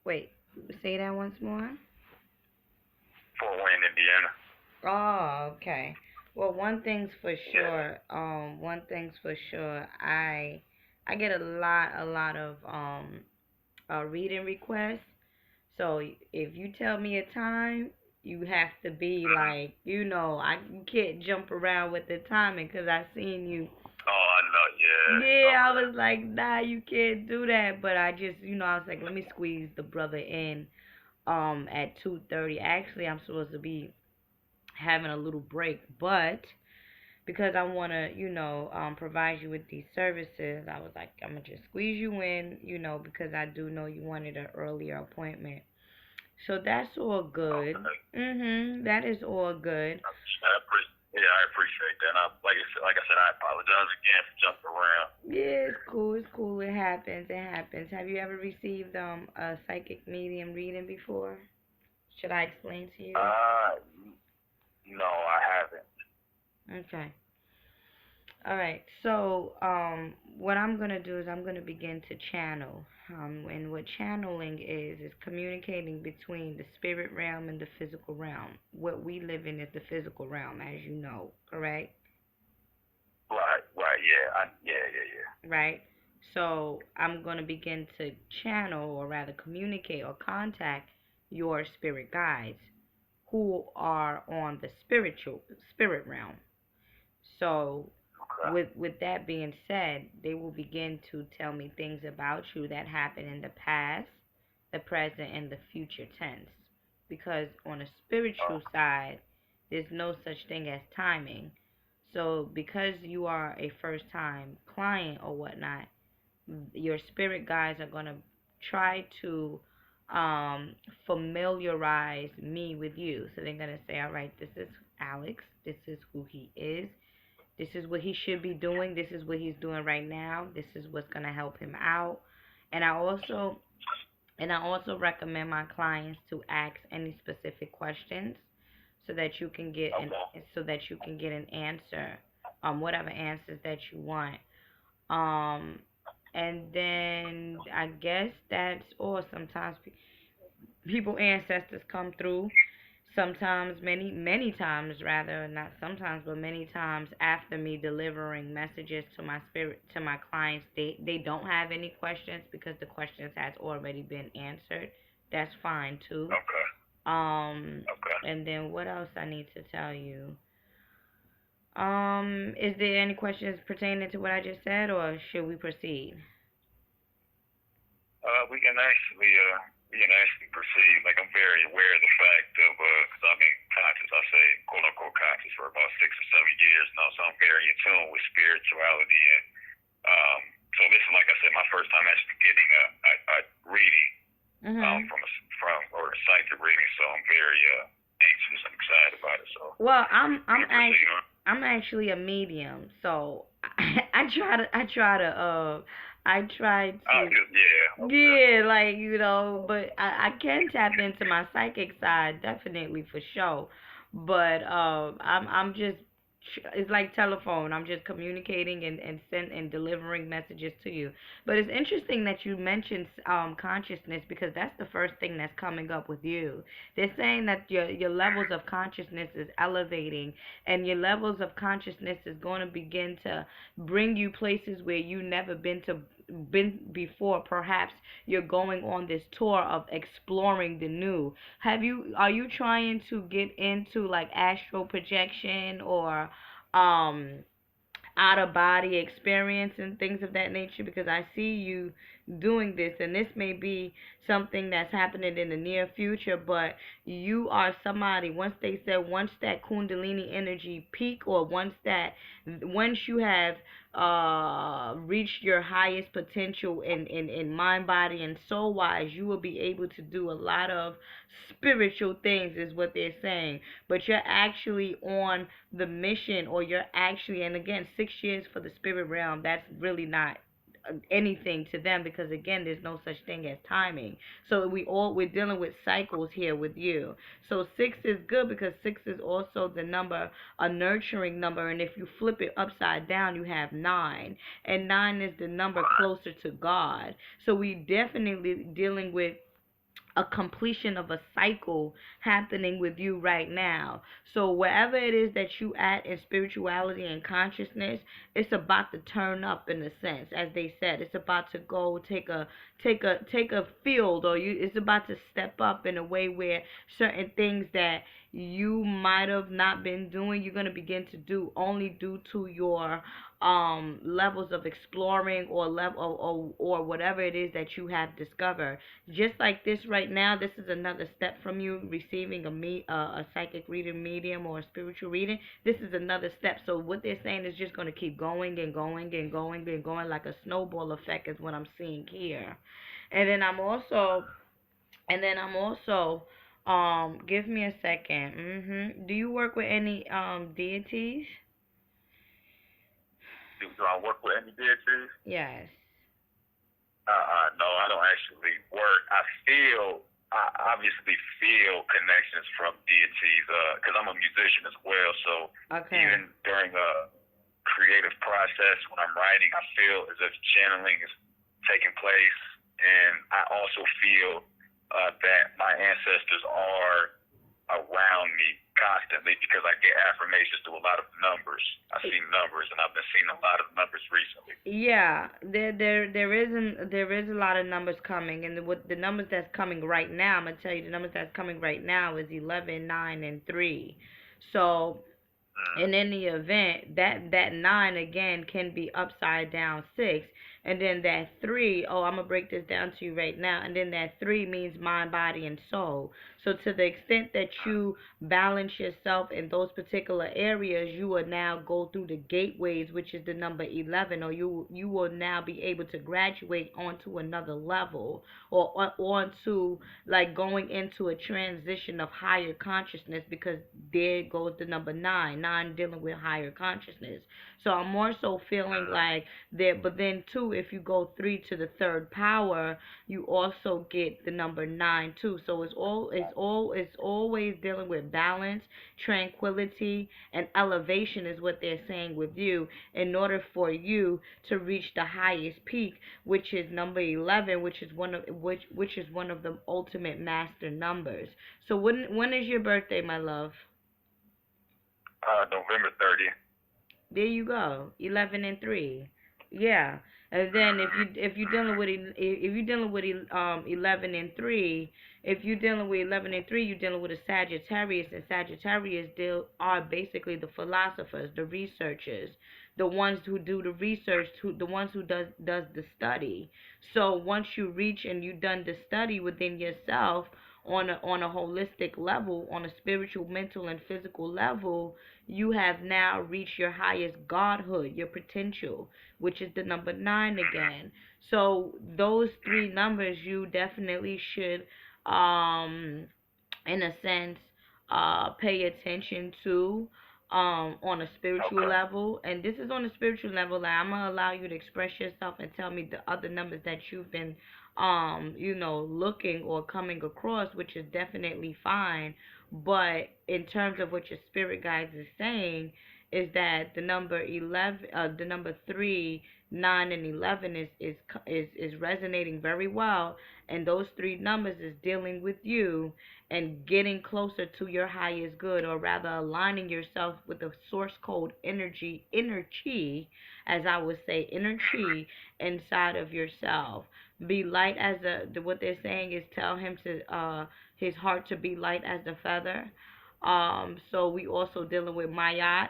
Wait, say that once more. Fort Wayne, Indiana. Oh, okay. Well, one thing's for Yeah. sure. One thing's for sure. I get a lot of reading requests. So if you tell me a time, you have to be Hmm. like, you can't jump around with the timing because I seen you. Oh, I know. Yeah. Yeah, I Okay. was like, nah, you can't do that. But I just, I was like, let me squeeze the brother in at 2:30. Actually, I'm supposed to be having a little break, but because I want to, provide you with these services, I was like, I'm gonna just squeeze you in, because I do know you wanted an earlier appointment. So that's all good. Okay. That is all good. I appreciate that. And like I said, I apologize again for jumping around. Yeah, it's cool. It's cool. It happens. It happens. Have you ever received a psychic medium reading before? Should I explain to you? Uh, no, I haven't. Okay. All right. So, what I'm gonna do is I'm gonna begin to channel. And what channeling is communicating between the spirit realm and the physical realm. What we live in is the physical realm, as you know, correct? Right, right, yeah, yeah. Right. So I'm gonna begin to channel, or rather, communicate or contact your spirit guides who are on the spirit realm. So, Okay, with that being said, they will begin to tell me things about you that happened in the past, the present, and the future tense. Because on a spiritual okay, side, there's no such thing as timing. So, because you are a first time client or whatnot, your spirit guides are going to try to um, familiarize me with you. So, they're going to say, all right, this is Alex, this is who he is, this is what he should be doing. This is what he's doing right now. This is what's going to help him out. And I also recommend my clients to ask any specific questions so that you can get an okay. answer, whatever answers that you want. Um and then I guess that's all. Sometimes people ancestors come through, sometimes, many times, rather, not sometimes but many times, after me delivering messages to my clients, they don't have any questions because the questions has already been answered. That's fine too. Okay. um Okay. and then what else I need to tell you? Is there any questions pertaining to what I just said, or should we proceed? We can actually proceed. Like, I'm very aware of the fact of, because I've been conscious, I say, quote unquote conscious for about 6 or 7 years now. So I'm very in tune with spirituality, and um, so this is, like I said, my first time actually getting a reading Mhm. or a psychic reading. So I'm very anxious and excited about it. So Well, we can proceed on. I'm actually a medium, so I try to, Yeah. Okay. yeah, like, but I can tap into my psychic side definitely for sure. But I'm just, it's like telephone. I'm just communicating and delivering messages to you. But it's interesting that you mentioned consciousness, because that's the first thing that's coming up with you. They're saying that your levels of consciousness is elevating, and your levels of consciousness is going to begin to bring you places where you never been before. Perhaps you're going on this tour of exploring the new. Are you trying to get into like astral projection, or um out of body experience and things of that nature? Because I see you doing this, and this may be something that's happening in the near future, but you are somebody, once that kundalini energy peak, or once you have reached your highest potential in mind, body, and soul wise, you will be able to do a lot of spiritual things, is what they're saying. But you're actually on the mission, or you're actually, and again, 6 years for the spirit realm, that's really not anything to them, because again, there's no such thing as timing. So we're dealing with cycles here with you. So 6 is good, because 6 is also the number, a nurturing number, and if you flip it upside down, you have 9, and 9 is the number closer to God. So we definitely dealing with a completion of a cycle happening with you right now. So wherever it is that you at in spirituality and consciousness, it's about to turn up in a sense. As they said, it's about to go take a field, or you it's about to step up in a way where certain things that you might have not been doing, you're going to begin to do only due to your levels of exploring or level or whatever it is that you have discovered. Just like this right now, this is another step from you receiving a psychic reading medium or a spiritual reading. This is another step. So what they're saying is just going to keep going and going and going and going, like a snowball effect is what I'm seeing here. And then I'm also give me a second. Do you work with any deities? Do I work with any deities? Yes. No, I don't actually work. I obviously feel connections from deities, because I'm a musician as well. So Okay. even during a creative process, when I'm writing, I feel as if channeling is taking place, and I also feel that my ancestors are around me constantly because I get affirmations through a lot of numbers. I see numbers, and I've been seeing a lot of numbers recently. Yeah, there is a lot of numbers coming, and what the numbers that's coming right now, I'm gonna tell you the numbers that's coming right now is 11, 9, and 3. So, and in the event that 9 again can be upside down 6, and then that 3, oh, I'm gonna break this down to you right now, and then that 3 means mind, body, and soul. So to the extent that you balance yourself in those particular areas, you will now go through the gateways, which is the number 11, or you will now be able to graduate onto another level, or onto, like, going into a transition of higher consciousness, because there goes the number 9, 9 dealing with higher consciousness. So I'm more so feeling like there, but then too, if you go 3 to the third power, you also get the number 9 too. So it's always dealing with balance, tranquility, and elevation is what they're saying with you, in order for you to reach the highest peak, which is number 11, which is one of the ultimate master numbers. So when is your birthday, my love? November 30th. There you go, 11 and 3. Yeah. And then if you're dealing with 11 and 3, if you're dealing with 11 and 3, you're dealing with a Sagittarius, and Sagittarius deal are basically the philosophers, the researchers, the ones who do the research, the ones who does the study. So once you reach and you done the study within yourself on a holistic level, on a spiritual, mental, and physical level, you have now reached your highest godhood, your potential, which is the number 9 again. So those 3 numbers you definitely should, in a sense, pay attention to, on a spiritual level. And this is on a spiritual level. Like, I'm gonna allow you to express yourself and tell me the other numbers that you've been, looking or coming across, which is definitely fine. But in terms of what your spirit guides is saying, is that the number 11, the number 3, 9, and 11 is resonating very well, and those 3 numbers is dealing with you and getting closer to your highest good, or rather aligning yourself with the source code energy, inner chi, as I would say, inner chi inside of yourself. Be light as what they're saying is, tell him to his heart to be light as the feather. So we also dealing with Mayat,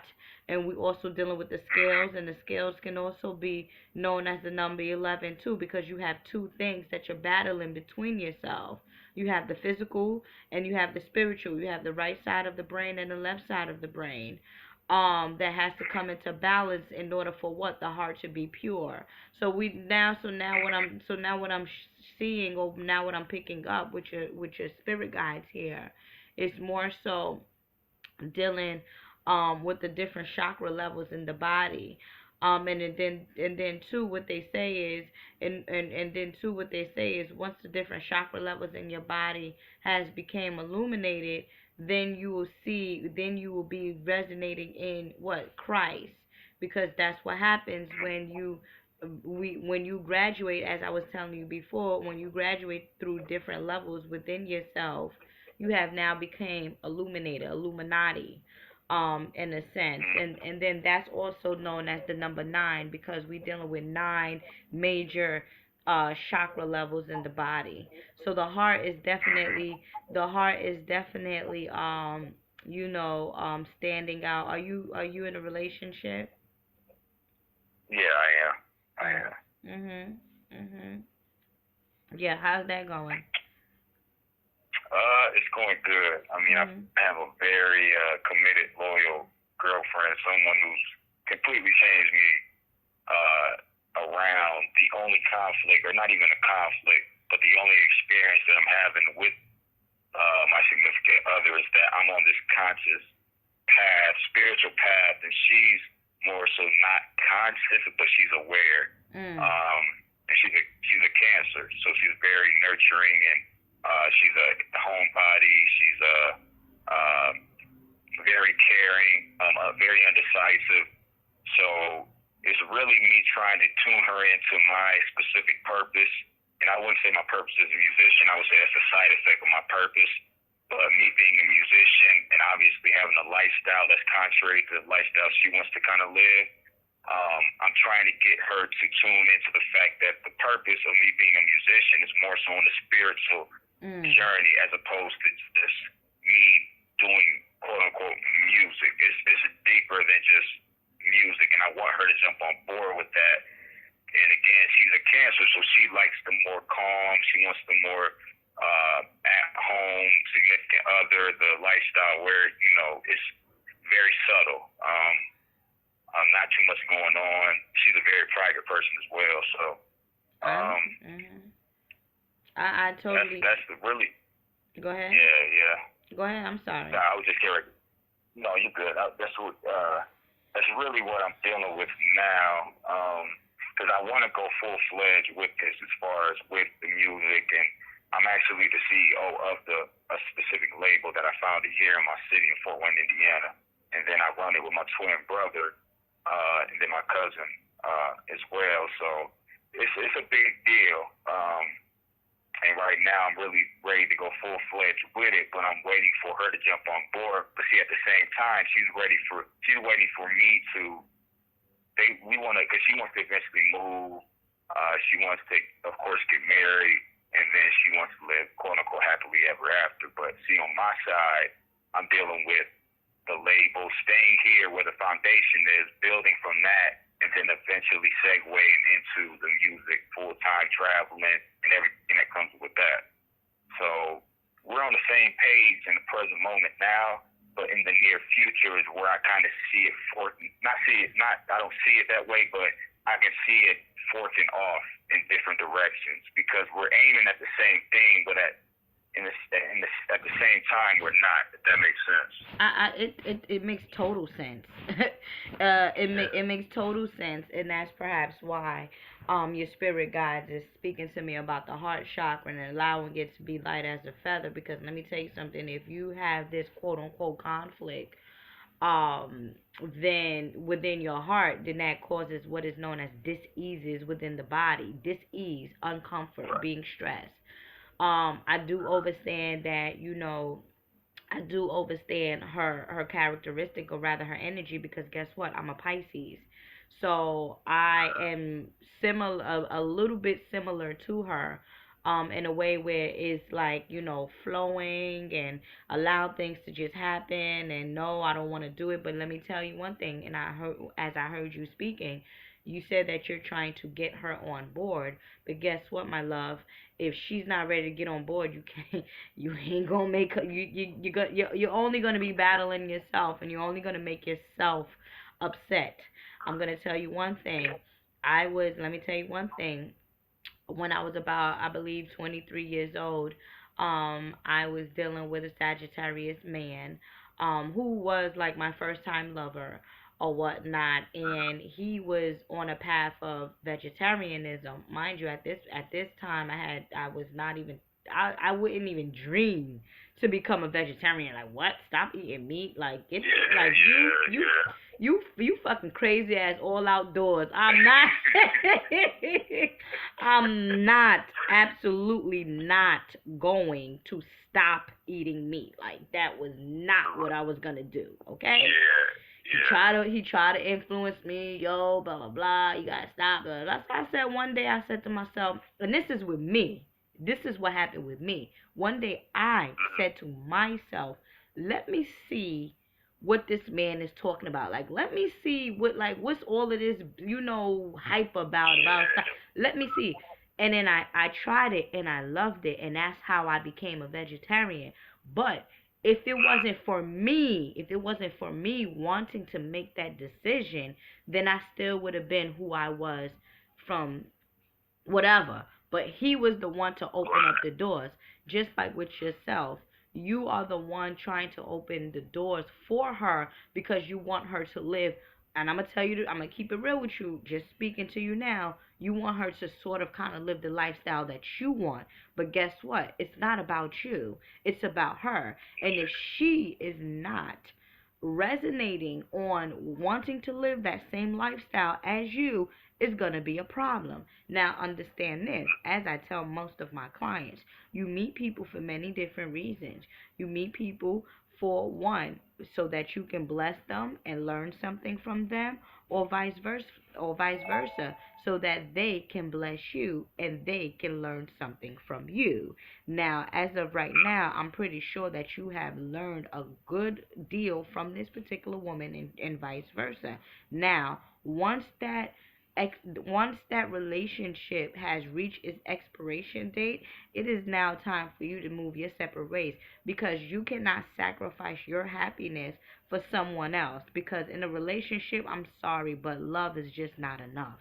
and we also dealing with the scales, and the scales can also be known as the number 11 too, because you have 2 things that you're battling between yourself. You have the physical and you have the spiritual. You have the right side of the brain and the left side of the brain. That has to come into balance in order for what the heart to be pure. So now what I'm seeing, or now what I'm picking up with your spirit guides here, is more so dealing with the different chakra levels in the body. And then too, what they say is, and then too, what they say is, once the different chakra levels in your body has became illuminated, then you will be resonating in what, Christ, because that's what happens when you we when you graduate, as I was telling you before, when you graduate through different levels within yourself, you have now became illuminated, Illuminati, in a sense, and then that's also known as the number nine because we're dealing with nine major chakra levels in the body. So the heart is definitely standing out. Are you in a relationship? Yeah, I am. I Mm. am. Mhm. Mhm. Yeah, how's that going? It's going good. I mean, I Mhm. have a very committed, loyal girlfriend, someone who's completely changed me uh, around. The only conflict, or not even a conflict, but the only experience that I'm having with my significant other is that I'm on this conscious path, spiritual path, and she's more so not conscious, but she's aware. Mm. Um, and she's a Cancer, so she's very nurturing and she's a homebody. She's a uh, very caring, very undecisive. So it's really me trying to tune her into my specific purpose. And I wouldn't say my purpose is a musician. I would say that's a side effect of my purpose. But me being a musician and obviously having a lifestyle that's contrary to the lifestyle she wants to kind of live, I'm trying to get her to tune into the fact that the purpose of me being a musician is more so on the spiritual Mm. journey as opposed to just me doing quote unquote music. It's deeper than just music, and I want her to jump on board with that. And again, she's a Cancer, so she likes the more calm. She wants the more at home significant other, the lifestyle where it's very subtle. Not too much going on. She's a very private person as well, so I. um, Mhm. I that's totally. that's the really Go ahead. yeah, yeah. Go ahead. I'm No, sorry. I was just curious. No, you're good. That's really what I'm dealing with now. Because I want to go full fledged with this as far as with the music, and I'm actually the CEO of a specific label that I founded here in my city in Fort Wayne, Indiana, and then I run it with my twin brother, and then my cousin as well. So it's a big deal. And right now, I'm really ready to go full fledged with it, but I'm waiting for her to jump on board. But see, at the same time, she's waiting for me to. We want to, because she wants to eventually move. She wants to, of course, get married, and then she wants to live quote unquote happily ever after. But see, on my side, I'm dealing with the label, staying here where the foundation is, building from that, and then eventually segueing into the music, full time traveling, and everything that comes with that. So we're on the same page in the present moment now, but in the near future is where I kind of see it forth. I don't see it that way, but I can see it forking off in different directions because we're aiming at the same thing, but at the same time we're not. If that makes sense. It makes total sense. It makes total sense, and that's perhaps why your spirit guides is speaking to me about the heart chakra and allowing it to be light as a feather. Because let me tell you something: if you have this quote unquote conflict, um, then within your heart, then that causes what is known as diseases within the body, disease, uncomfort, Right. being stressed. I do understand that, I do understand her characteristic, or rather her energy, because guess what? I'm a Pisces. So I am similar, a little bit similar to her, in a way where it's like, flowing and allow things to just happen, and no, I don't want to do it. But let me tell you one thing, and as I heard you speaking, you said that you're trying to get her on board. But guess what, my love? If she's not ready to get on board, you can't. You ain't gonna make her. You're only gonna be battling yourself, and you're only gonna make yourself upset. I'm gonna tell you one thing. Let me tell you one thing. When I was about, I believe, 23 years old, I was dealing with a Sagittarius man, who was like my first time lover or whatnot, and he was on a path of vegetarianism. Mind you, at this time, I was not even, I wouldn't even dream to become a vegetarian. Like, what? Stop eating meat? Like, Yeah, like yeah, you yeah. You fucking crazy ass all outdoors. I'm not. I'm not. Absolutely not going to stop eating meat. Like that was not what I was gonna do. Okay. He tried to influence me, yo, blah blah blah. You gotta stop. Blah, blah. That's why I said one day I said to myself, and this is with me. This is what happened with me. One day I said to myself, let me see what this man is talking about. Like, let me see what's all of this, hype about stuff. Let me see. And then I tried it and I loved it, and that's how I became a vegetarian. But if it wasn't for me wanting to make that decision, then I still would have been who I was from whatever. But he was the one to open up the doors, just like with yourself. You are the one trying to open the doors for her because you want her to live. And I'm gonna tell you, I'm gonna keep it real with you. Just speaking to you now, you want her to sort of kind of live the lifestyle that you want. But guess what? It's not about you. It's about her. And if she is not resonating on wanting to live that same lifestyle as you, is going to be a problem. Now, understand this. As I tell most of my clients, you meet people for many different reasons. You meet people for one, so that you can bless them and learn something from them, or vice versa, so that they can bless you and they can learn something from you. Now, as of right now, I'm pretty sure that you have learned a good deal from this particular woman, and vice versa. Now, once that relationship has reached its expiration date, it is now time for you to move your separate ways, because you cannot sacrifice your happiness for someone else. Because in a relationship, I'm sorry, but love is just not enough.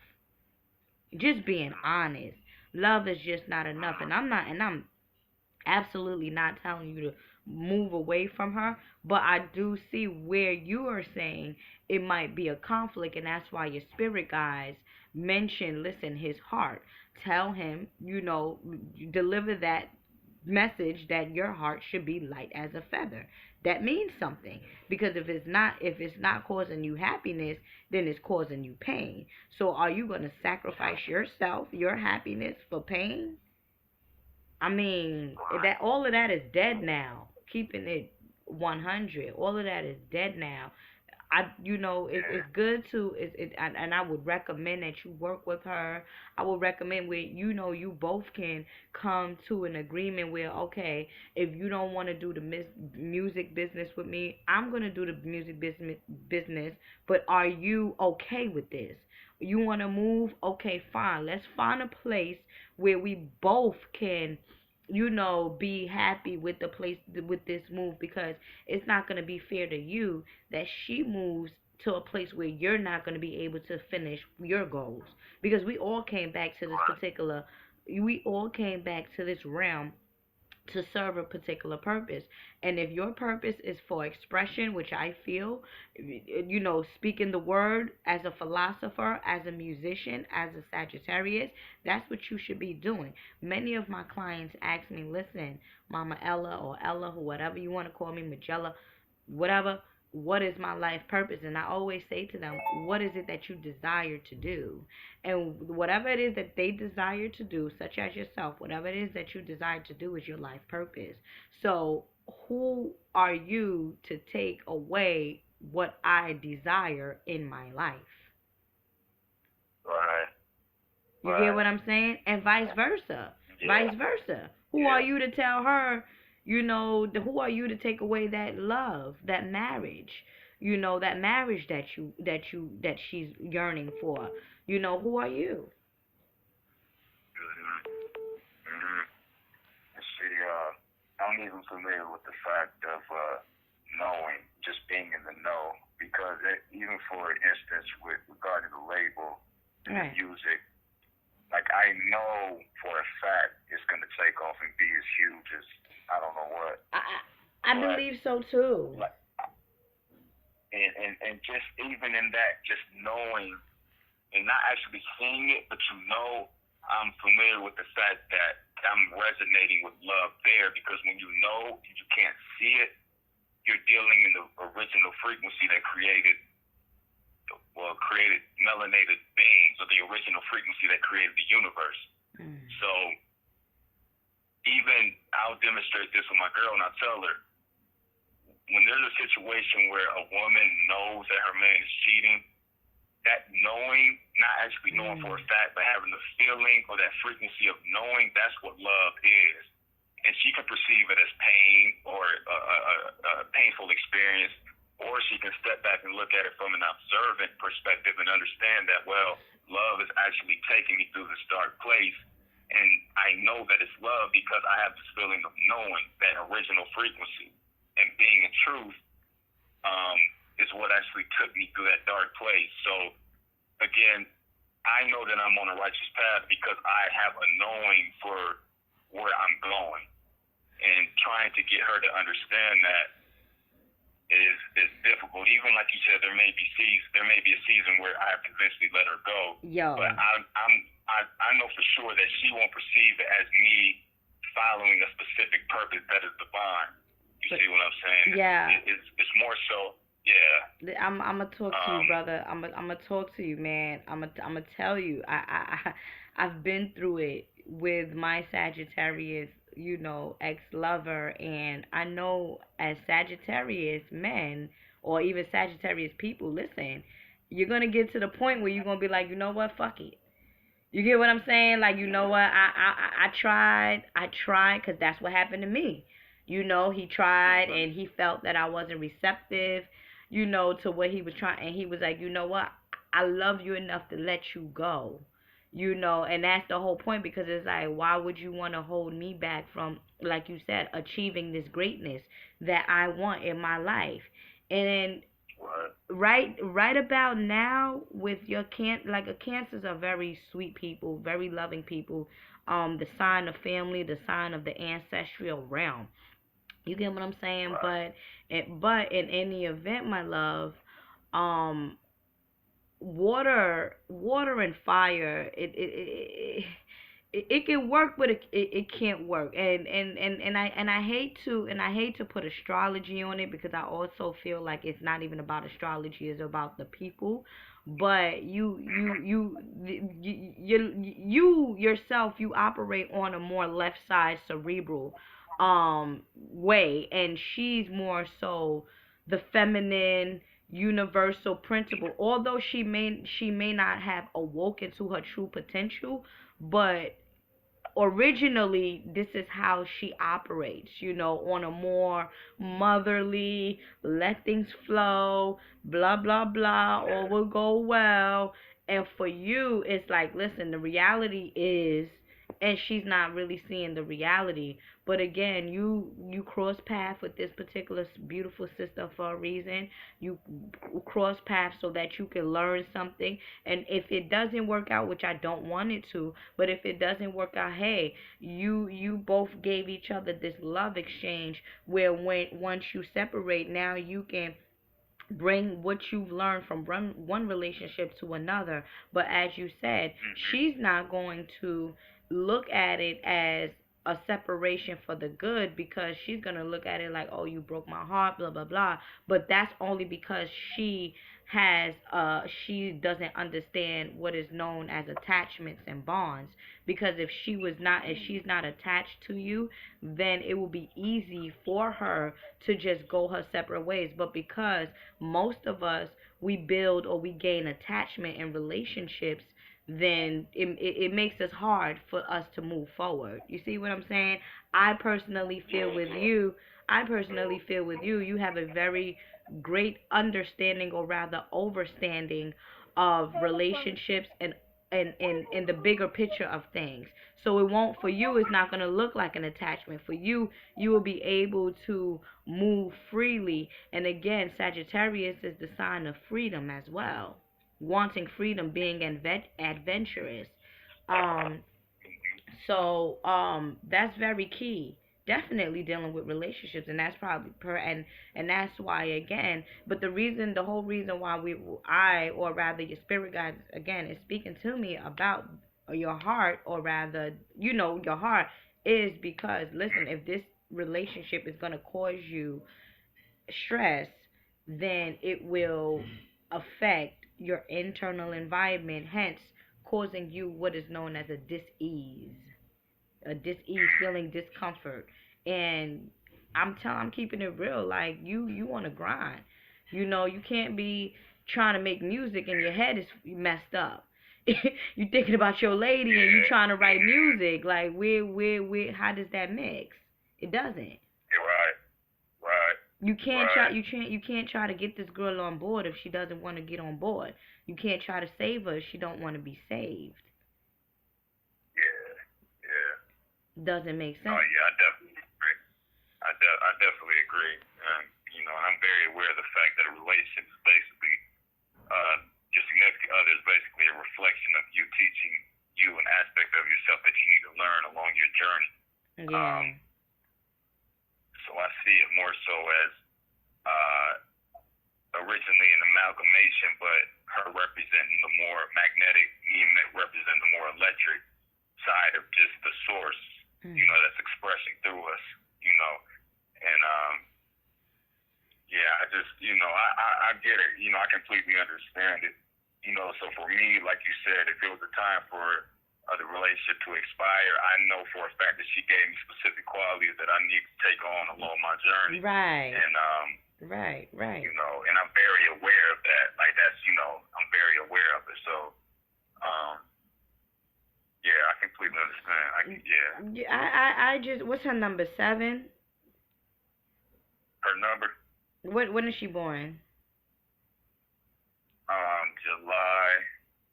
Just being honest, love is just not enough. And I'm absolutely not telling you to move away from her, but I do see where you are saying it might be a conflict, and that's why your spirit guides mention, listen, his heart. Tell him, deliver that message that your heart should be light as a feather. That means something, because if it's not causing you happiness, then it's causing you pain. So are you going to sacrifice yourself, your happiness, for pain? I mean, that all of that is dead now. Keeping it 100, all of that is dead now. It's good to and I would recommend that you work with her. I would recommend where you both can come to an agreement where, okay, if you don't want to do the music business with me, I'm gonna do the music business. But are you okay with this? You want to move? Okay, fine. Let's find a place where we both can, be happy with the place, with this move, because it's not going to be fair to you that she moves to a place where you're not going to be able to finish your goals, because we all came back to this realm to serve a particular purpose. And if your purpose is for expression, which I feel, speaking the word as a philosopher, as a musician, as a Sagittarius, that's what you should be doing. Many of my clients ask me, listen, Mama Ella, or Ella, whatever you want to call me, Magella, whatever, what is my life purpose? And I always say to them, what is it that you desire to do? And whatever it is that they desire to do, such as yourself, whatever it is that you desire to do is your life purpose. So who are you to take away what I desire in my life? Right. You get what I'm saying? And vice versa. Yeah. Vice versa. Who are you to tell her, who are you to take away that love, that marriage, that marriage that she's yearning for? Who are you? See, I'm even familiar with the fact of knowing, just being in the know, because even for instance, with regarding the label and the music, like I know for a fact it's going to take off and be as huge as I don't know what. I believe so too. Like, and just even in that, just knowing and not actually seeing it, but I'm familiar with the fact that I'm resonating with love there, because when you know and you can't see it, you're dealing in the original frequency that created created melanated beings, or the original frequency that created the universe. So even I'll demonstrate this with my girl, and I tell her, when there's a situation where a woman knows that her man is cheating, that knowing, not actually knowing for a fact, but having the feeling or that frequency of knowing, that's what love is. And she can perceive it as pain or a painful experience, or she can step back and look at it from an observant perspective and understand that, well, love is actually taking me through this dark place. And I know that it's love because I have this feeling of knowing that original frequency. And being in truth is what actually took me through that dark place. So, again, I know that I'm on a righteous path because I have a knowing for where I'm going. And trying to get her to understand that is difficult. Even like you said, there may be a season where I have to eventually let her go. Yo. But I know for sure that she won't perceive it as me following a specific purpose that is divine. You see what I'm saying? Yeah. It's more so, yeah. I'm gonna talk to you, brother. I'm gonna talk to you, man. I'm gonna tell you. I've been through it with my Sagittarius, ex-lover, and I know as Sagittarius men or even Sagittarius people, listen, you're gonna get to the point where you're gonna be like, you know what, fuck it. You get what I'm saying? Like, you know what? I tried, because that's what happened to me. He tried and he felt that I wasn't receptive, to what he was trying. And he was like, you know what? I love you enough to let you go, and that's the whole point, because it's like, why would you want to hold me back from, like you said, achieving this greatness that I want in my life? And right about now with your cancers are very sweet people, very loving people, the sign of family, the sign of the ancestral realm. You get what I'm saying? But in any event, my love, um water and fire, it can work, but it can't work. And I hate to put astrology on it, because I also feel like it's not even about astrology, it's about the people. But you yourself, you operate on a more left side cerebral way, and she's more so the feminine universal principle. Although she may not have awoken to her true potential, but originally this is how she operates, on a more motherly, let things flow, blah blah blah, all will go well. And for you, it's like, listen, the reality is, and she's not really seeing the reality. But again, you cross paths with this particular beautiful sister for a reason. You cross paths so that you can learn something. And if it doesn't work out, which I don't want it to, but if it doesn't work out, hey, you both gave each other this love exchange, where once you separate, now you can bring what you've learned from one relationship to another. But as you said, she's not going to look at it as a separation for the good, because she's going to look at it like, oh, you broke my heart, blah blah blah. But that's only because she doesn't understand what is known as attachments and bonds. Because if she's not attached to you, then it will be easy for her to just go her separate ways. But because most of us, we build or we gain attachment in relationships, then it makes us hard for us to move forward. You see what I'm saying? I personally feel with you, you have a very great understanding, or rather overstanding, of relationships and in the bigger picture of things. So it won't, for you, it's not going to look like an attachment. For you, you will be able to move freely. And again, Sagittarius is the sign of freedom as well, wanting freedom, being adventurous. Um, so that's very key. Definitely dealing with relationships, and that's probably and that's why, again. But the whole reason why or rather your spirit guide, again, is speaking to me about your heart, or rather, your heart, is because, listen, if this relationship is gonna cause you stress, then it will affect your internal environment, hence causing you what is known as a dis-ease feeling, discomfort. And I'm keeping it real. Like you want to grind. You can't be trying to make music and your head is messed up. You thinking about your lady and you Yeah. trying to write music. Like where how does that mix? It doesn't. You're right. Right. Right. You can't try to get this girl on board if she doesn't want to get on board. You can't try to save her if she don't want to be saved. Yeah. Yeah. Doesn't make Oh sense. yeah, I definitely agree. I definitely agree. And I'm very aware of the fact that a relationship is basically uh your significant other is basically a reflection of you teaching you an aspect of yourself that you need to learn along your journey. Um, Yeah. so I see it more so as uh originally an amalgamation, but her representing the more magnetic, me representing the more electric side of just the source, Mm. that's expressing through us, you know. And yeah, I just, I get it. I completely understand it. So for me, like you said, if it was a time for the relationship to expire, I know for a fact that she gave me specific qualities that I need to take on along my journey. Right. And Right. and I'm very aware of that. Like that's, I'm very aware of it. So, um, yeah, I completely understand. Yeah. Yeah, I just what's her number? 7? Her number, When is she born? July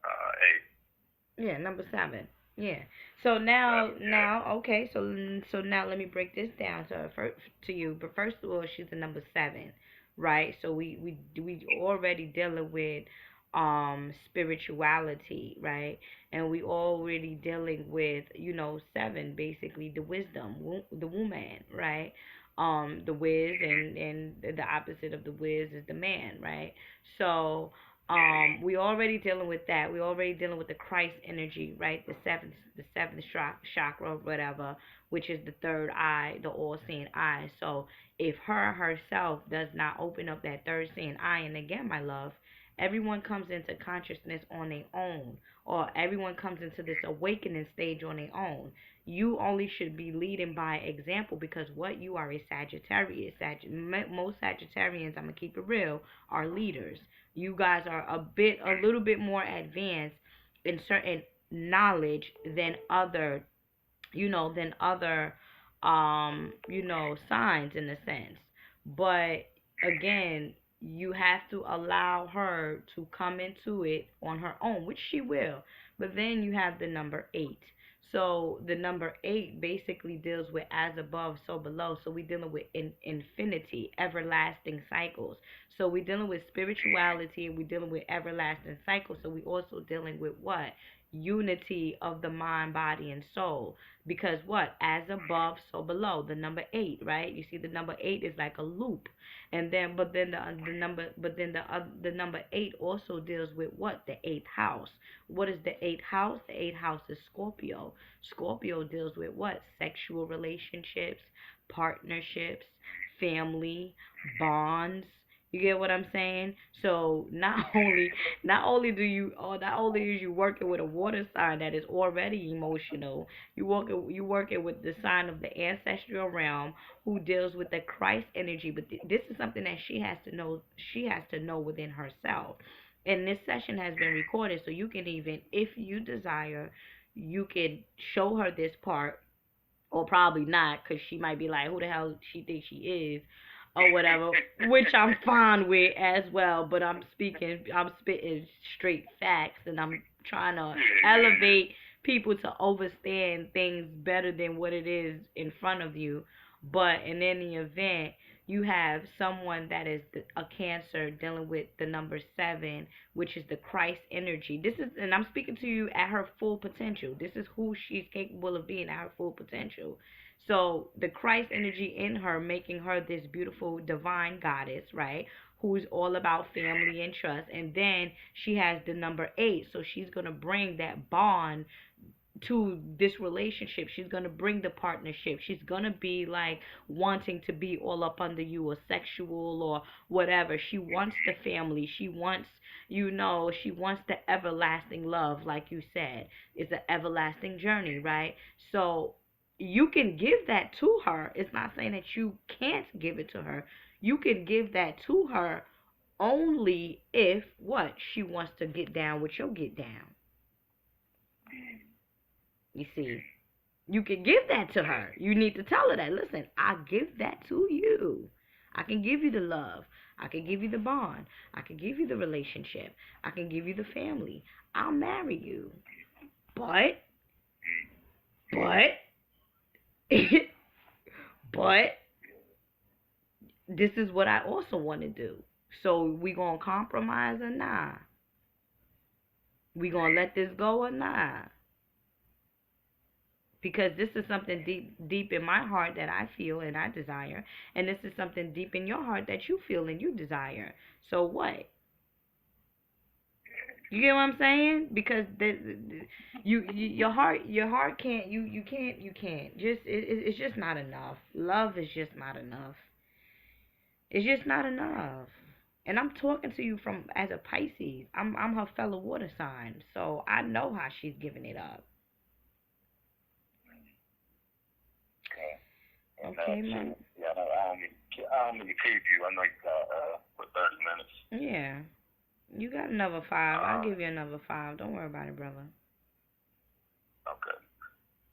8th. Yeah, number 7. Yeah. So Yeah. okay. So now let me break this down to you. But first of all, she's the number 7, right? So we already dealing with spirituality, right? And we already dealing with 7, basically the wisdom, the woman, right? The wiz, and the opposite of the wiz is the man, right? So we already dealing with that. We already dealing with the Christ energy, right? The seventh chakra, whatever, which is the third eye, the all-seeing eye. So if her herself does not open up that third seeing eye, and again, my love, everyone comes into consciousness on their own, or everyone comes into this awakening stage on their own. You only should be leading by example, because what you are a Sagittarius. Most Sagittarians, I'm gonna keep it real, are leaders. You guys are a little bit more advanced in certain knowledge than other signs, in a sense. But again, you have to allow her to come into it on her own, which she will. But then you have the number 8. So the number 8 basically deals with as above, so below. So we're dealing with infinity, everlasting cycles. So we're dealing with spirituality, and we're dealing with everlasting cycles. So we also dealing with what? Unity of the mind, body, and soul. Because what? As above, so below. The number 8, right? You see, the number 8 is like a loop. And then, but then the number 8 also deals with what? The 8th house. What is the 8th house? The 8th house is Scorpio. Scorpio deals with what? Sexual relationships, partnerships, family, bonds. You get what I'm saying? So not only is you working with a water sign that is already emotional, you working with the sign of the ancestral realm, who deals with the Christ energy. But this is something that she has to know. She has to know within herself. And this session has been recorded, so you can, even if you desire, you can show her this part, or probably not, because she might be like, who the hell she thinks she is, or whatever, which I'm fine with as well. But I'm spitting straight facts, and I'm trying to elevate people to understand things better than what it is in front of you. But in any event, you have someone that is a Cancer dealing with the number 7, which is the Christ energy. And I'm speaking to you at her full potential. This is who she's capable of being at her full potential. So the Christ energy in her, making her this beautiful divine goddess, right? Who's all about family and trust. And then she has the number 8, so she's gonna bring that bond to this relationship. She's gonna bring the partnership. She's gonna be like wanting to be all up under you, or sexual or whatever. She wants the family. She wants, she wants the everlasting love, like you said. It's an everlasting journey, right? So you can give that to her. It's not saying that you can't give it to her. You can give that to her only if what? She wants to get down with your get down. You see, you can give that to her. You need to tell her that. Listen, I give that to you. I can give you the love. I can give you the bond. I can give you the relationship. I can give you the family. I'll marry you. But, but, but, this is what I also want to do. So we gonna compromise or nah? We gonna let this go or nah? Because this is something deep in my heart that I feel and I desire, and this is something deep in your heart that you feel and you desire. So what? You get what I'm saying? Because your heart can't, you can't just it's just not enough. Love is just not enough. It's just not enough. And I'm talking to you from as a Pisces. I'm her fellow water sign, so I know how she's giving it up. And, okay, man. Yeah, I don't mean to keep you. I know you got for 30 minutes. Yeah. You got another 5. I'll give you another 5. Don't worry about it, brother. Okay.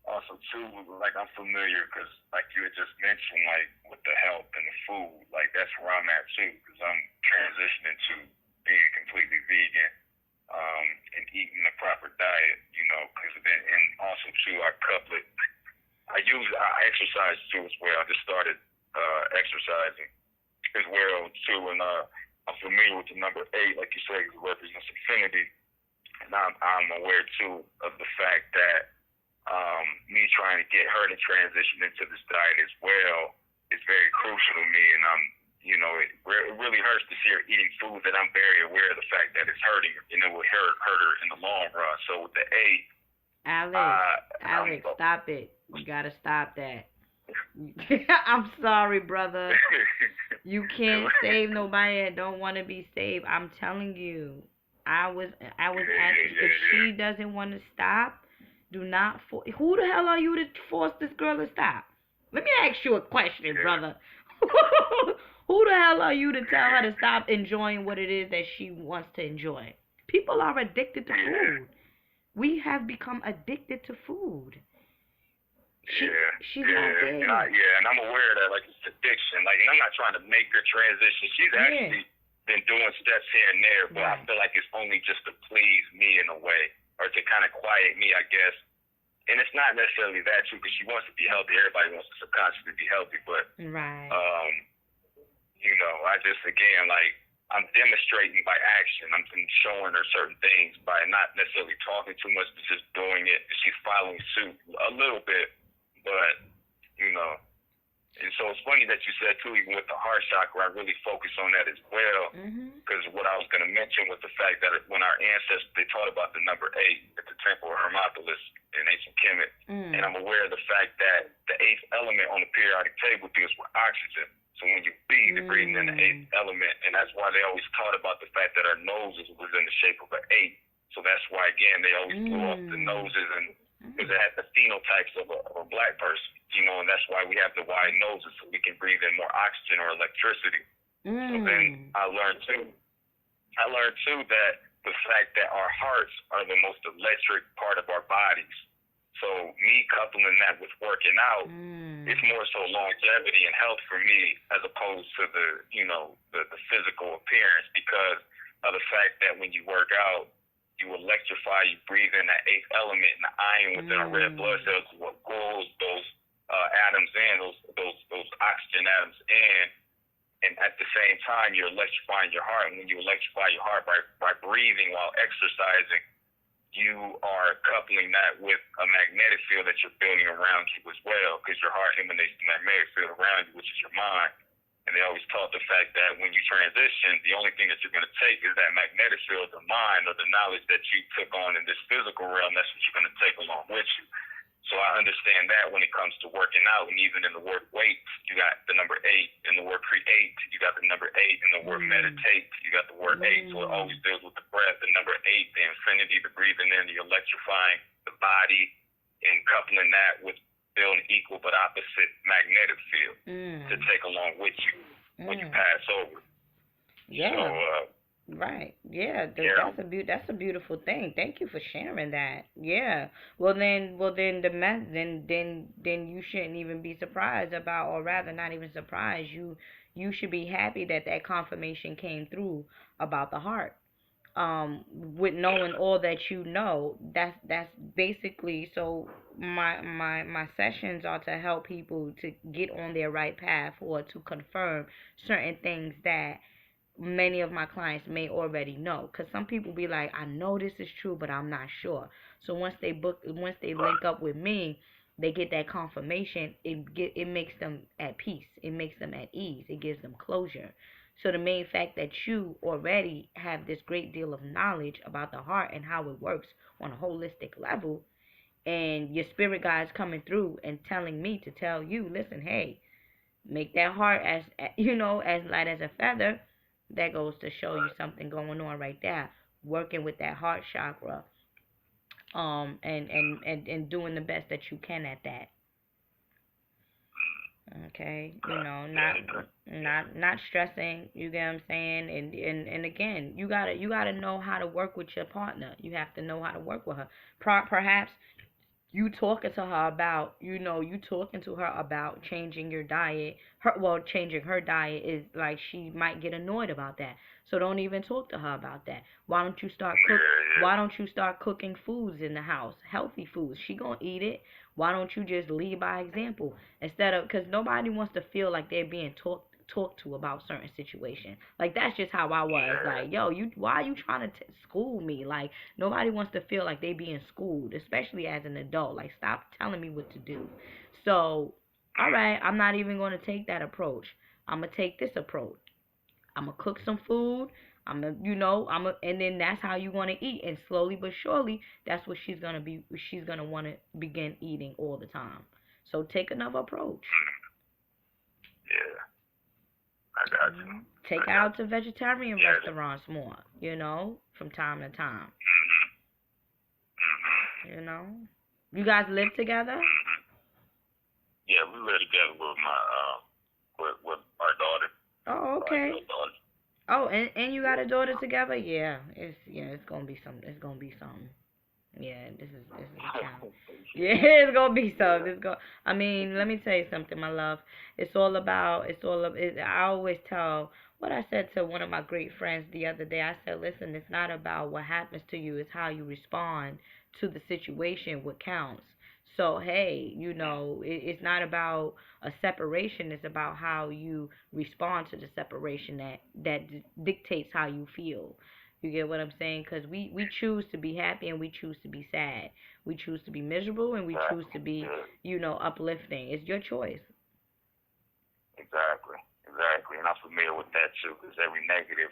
Also, too, like, I'm familiar because, like, you had just mentioned, like, with the health and the food, like, that's where I'm at, too, because I'm transitioning to being completely vegan and eating the proper diet, because then, and also, too, I couple it. I exercise, too, as well. I just started exercising as well, too, and I'm familiar with the number 8, like you said, it represents infinity, and I'm aware, too, of the fact that me trying to get her to transition into this diet as well is very crucial to me, and it really hurts to see her eating food that I'm very aware of the fact that it's hurting her, and it will hurt her in the long run. So with the 8, Alex, stop it. You gotta stop that. I'm sorry, brother. You can't save nobody that don't want to be saved. I'm telling you. I was asking if she doesn't want to stop. Do not force. Who the hell are you to force this girl to stop? Let me ask you a question, brother. Who the hell are you to tell her to stop enjoying what it is that she wants to enjoy? People are addicted to food. We have become addicted to food. She's not there. And I'm aware of that, like, it's addiction. Like, and I'm not trying to make her transition. She's actually been doing steps here and there, but I feel like it's only just to please me in a way, or to kind of quiet me, I guess. And it's not necessarily that true, because she wants to be healthy. Everybody wants to subconsciously be healthy, but I just, again, like, I'm demonstrating by action. I'm showing her certain things by not necessarily talking too much, but just doing it. She's following suit a little bit, but And so it's funny that you said, too, even with the heart chakra, I really focus on that as well, because what I was going to mention was the fact that when our ancestors, they taught about the number 8 at the temple of Hermopolis in ancient Kemet, and I'm aware of the fact that the 8th element on the periodic table deals with oxygen. So when you breathe, you're breathing in the 8th element, and that's why they always taught about the fact that our noses was in the shape of an 8. So that's why, again, they always blew off the noses, and because it has the phenotypes of a black person, and that's why we have the wide noses, so we can breathe in more oxygen or electricity. So then I learned too that the fact that our hearts are the most electric part of our bodies. So me coupling that with working out, it's more so longevity and health for me, as opposed to the physical appearance, because of the fact that when you work out, you electrify, you breathe in that 8th element, and the iron within our red blood cells is what pulls those atoms in, those oxygen atoms in, and at the same time, you're electrifying your heart. And when you electrify your heart by breathing while exercising, you are coupling that with a magnetic field that you're building around you as well, because your heart emanates the magnetic field around you, which is your mind. And And they always taught the fact that when you transition, the only thing that you're going to take is that magnetic field, the mind, or the knowledge that you took on in this physical realm. That's what you're going to take along with you. So I understand that when it comes to working out, and even in the word wait, you got the number 8. In the word create, you got the number 8. In the word meditate, you got the word 8. So it always deals with the breath. The number 8, the infinity, the breathing in, the electrifying the body, and coupling that with building equal but opposite magnetic field to take along with you when you pass over. Yeah. So, Right. Yeah, yeah. that's a beautiful thing. Thank you for sharing that. Yeah. Well then then you shouldn't even be surprised about, or rather not even surprised. You should be happy that that confirmation came through about the heart. With knowing all that you know, that's basically, so my sessions are to help people to get on their right path, or to confirm certain things that many of my clients may already know, because some people be like, I know this is true but I'm not sure. So once they link up with me, they get that confirmation. It makes them at peace, it makes them at ease, it gives them closure. So the main fact that you already have this great deal of knowledge about the heart and how it works on a holistic level, and your spirit guides coming through and telling me to tell you, listen, hey, make that heart as as light as a feather. That goes to show you something going on right there, working with that heart chakra, and doing the best that you can at that. Okay, not stressing, you get what I'm saying? And again, you gotta know how to work with your partner. You have to know how to work with her. Perhaps you talking to her about, you talking to her about changing your diet. Changing her diet is like, she might get annoyed about that. So don't even talk to her about that. Why don't you start cooking foods in the house, healthy foods? She gonna eat it. Why don't you just lead by example, instead of, because nobody wants to feel like they're being talked to about certain situation. Like, that's just how I was. Like, yo, why are you trying to school me? Like, nobody wants to feel like they being schooled, especially as an adult. Like, stop telling me what to do. So, all right, I'm not even going to take that approach. I'm going to take this approach. I'm going to cook some food. And then that's how you want to eat. And slowly but surely, that's what she's going to be. She's going to want to begin eating all the time. So take another approach. Yeah. I got you. Take out to vegetarian restaurants more, from time to time. You guys live together? Yeah, we live together with my with our daughter. Oh, okay. Oh, and you got a daughter together? Yeah, it's gonna be something. It's gonna be something. Yeah, this is a challenge. Yeah, it's gonna be something. I mean, let me tell you something, my love. I always tell what I said to one of my great friends the other day. I said, listen, it's not about what happens to you, it's how you respond to the situation what counts. So hey, it's not about a separation. It's about how you respond to the separation that dictates how you feel. You get what I'm saying? Because we choose to be happy and we choose to be sad. We choose to be miserable and we choose to be, uplifting. It's your choice. Exactly. And I'm familiar with that too, because every negative,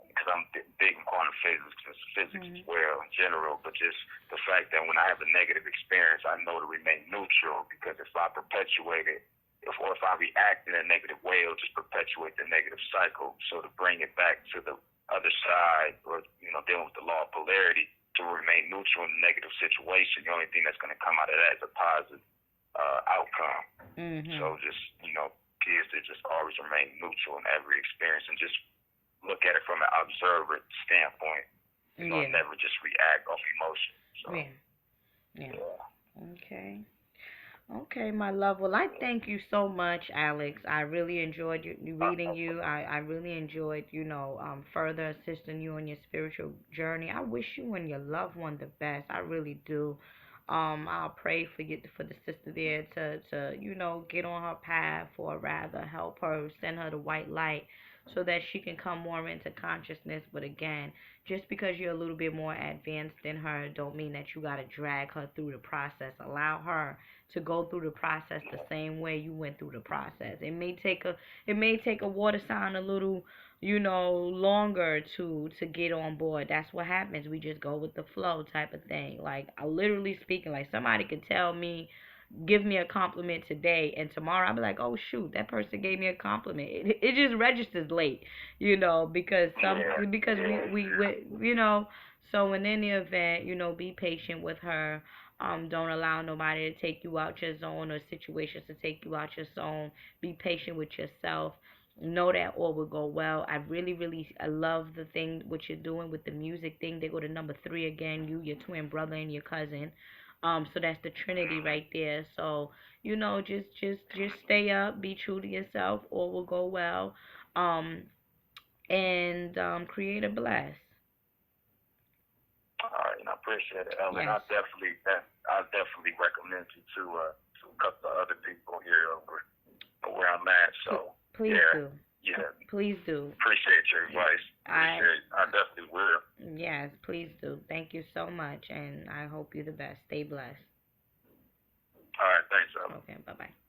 because I'm big in quantum physics as well in general, but just the fact that when I have a negative experience, I know to remain neutral, because if I perpetuate it, if I react in a negative way, it'll just perpetuate the negative cycle. So to bring it back to the other side, or dealing with the law of polarity, to remain neutral in a negative situation, the only thing that's going to come out of that is a positive outcome. So just kids to just always remain neutral in every experience and just look at it from an observer standpoint. Never just react off emotion. So, yeah. Okay, my love. Well, I thank you so much, Alex. I really enjoyed reading you. I really enjoyed, further assisting you on your spiritual journey. I wish you and your loved one the best. I really do. I'll pray for the sister there to get on her path, or rather help her, send her the white light, so that she can come more into consciousness. But again, just because you're a little bit more advanced than her, don't mean that you gotta drag her through the process. Allow her to go through the process the same way you went through the process. It may take a water sign a little, longer to get on board. That's what happens. We just go with the flow type of thing. Like, I literally speaking, like somebody could tell me, give me a compliment today, and tomorrow I'll be like, oh shoot, that person gave me a compliment. It just registers late, because we. So in any event, be patient with her. Don't allow nobody to take you out your zone, or situations to take you out your zone. Be patient with yourself. Know that all will go well. I really, really, I love the thing what you're doing with the music thing. They go to number 3 again. You, your twin brother, and your cousin. So that's the Trinity right there. So just stay up, be true to yourself. All will go well. Um, and create a blast. All right, and I appreciate it, Ellen. Yes. I definitely recommend you to a couple of other people here over where I'm at. So Please yeah, do. yeah. Please do. Appreciate your advice. I definitely will. Yes, please do. Thank you so much, and I hope you the best. Stay blessed. All right, thanks, Ellen. Okay, bye bye.